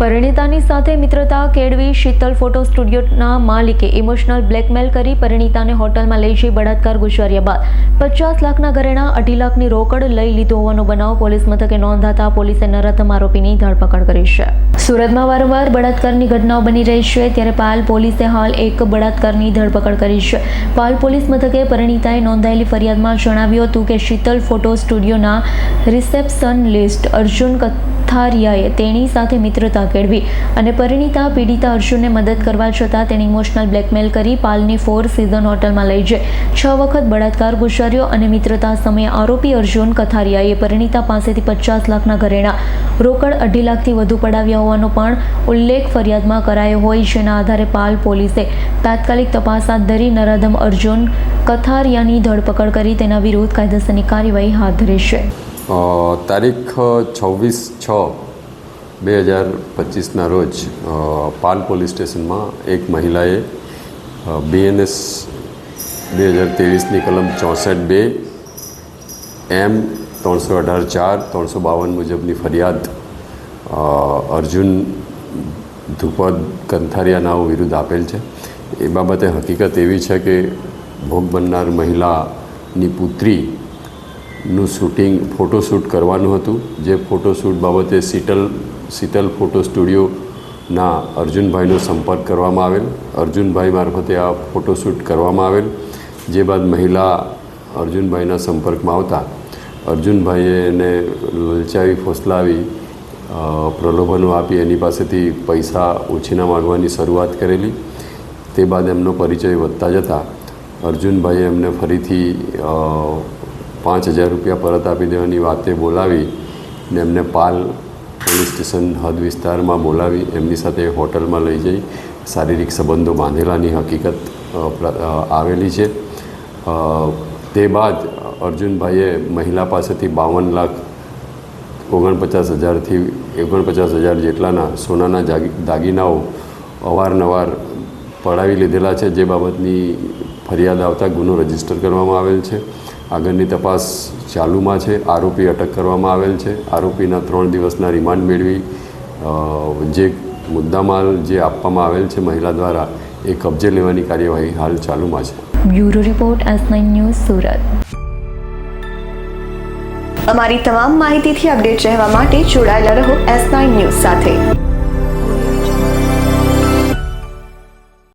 પરિણીતાની સાથે મિત્રતા કેળવી શીતલ ફોટો સ્ટુડિયોના માલિકે ઇમોશનલ બ્લેકમેલ કરી પરિણીતાને હોટલમાં લઈ જઈ બળાત્કાર ગુજાર્યા બાદ 50 લાખના ઘરેણા 2.5 લાખની રોકડ લઈ લીધો હોવાનો બનાવ પોલીસ મથકે નોંધાતા પોલીસે નરાધમ આરોપીની ધરપકડ કરી છે। સુરતમાં વારંવાર બળાત્કારની ઘટનાઓ બની રહી છે, ત્યારે પાલ પોલીસે હાલ એક બળાત્કારની ધરપકડ કરી છે। પાલ પોલીસ મથકે પરિણીતાએ નોંધાયેલી ફરિયાદમાં જણાવ્યું હતું કે શીતલ ફોટો સ્ટુડિયોના રિસેપ્શનિસ્ટ અર્જુન કથારિયાએ તેની સાથે મિત્રતા કેળવી અને પરિણીતા પીડિતા અર્જુનને મદદ કરવા છતાં તેણે ઇમોશનલ બ્લેકમેલ કરી પાલની 4 સીઝન હોટલમાં લઈ જઈ 6 વખત બળાત્કાર ગુજાર્યો અને મિત્રતા સમયે આરોપી અર્જુન કથારિયાએ પરિણીતા પાસેથી 50 લાખના ઘરેણા રોકડ 2.5 લાખથી વધુ પડાવ્યા હોવાનો પણ ઉલ્લેખ ફરિયાદમાં કરાયો હોય, જેના આધારે પાલ પોલીસે તાત્કાલિક તપાસ હાથ ધરી નરાધમ અર્જુન કથારિયાની ધરપકડ કરી તેના વિરુદ્ધ કાયદેસરની કાર્યવાહી હાથ ધરી છે। તારીખ 26/6/2025ના રોજ પાલ પોલીસ સ્ટેશનમાં એક મહિલાએ BNS 2023ની કલમ 64(2) M 318(4) 352 મુજબની ફરિયાદ અર્જુન ધ્રુપદ કંથારિયા નાઓ વિરુદ્ધ આપેલ છે। એ બાબતે હકીકત એવી છે કે ભોગ બનનાર મહિલાની પુત્રીનું શૂટિંગ ફોટોશૂટ કરવાનું હતું, જે ફોટોશૂટ બાબતે શીતલ ફોટો સ્ટુડિયોના અર્જુનભાઈનો સંપર્ક કરવામાં આવેલ। અર્જુનભાઈ મારફતે આ ફોટોશૂટ કરવામાં આવેલ, જે બાદ મહિલા અર્જુનભાઈના સંપર્કમાં આવતા અર્જુનભાઈએ એને લલચાવી ફોસલાવી પ્રલોભનો આપી એની પાસેથી પૈસા ઉછીના માગવાની શરૂઆત કરેલી। તે બાદ એમનો પરિચય વધતા જતાં અર્જુનભાઈએ એમને ફરીથી 5,000 રૂપિયા પરત આપી દેવાની વાતે બોલાવી ને એમને પાલ પોલીસ સ્ટેશન હદ વિસ્તારમાં બોલાવી એમની સાથે હોટલમાં લઈ જઈ શારીરિક સંબંધો બાંધેલાની હકીકત આવેલી છે। તે બાદ અર્જુનભાઈએ મહિલા પાસેથી 52,49,000 જેટલાના સોનાના દાગીનાઓ અવારનવાર પડાવી લીધેલા છે, જે બાબતની ફરિયાદ આવતા ગુનો રજીસ્ટર કરવામાં આવેલ છે। આગળની તપાસ ચાલુમાં છે। આરોપી અટક કરવામાં આવેલ છે। આરોપીના 3 દિવસના રિમાન્ડ મેળવી જે મુદ્દામાલ જે આપવામાં આવેલ છે મહિલા દ્વારા એ કબજે લેવાની કાર્યવાહી હાલ ચાલુમાં છે। Bureau report S9 news Surat. અમારી તમામ માહિતીથી અપડેટ રહેવા માટે જોડાયેલા રહો S9 ન્યૂઝ સાથે।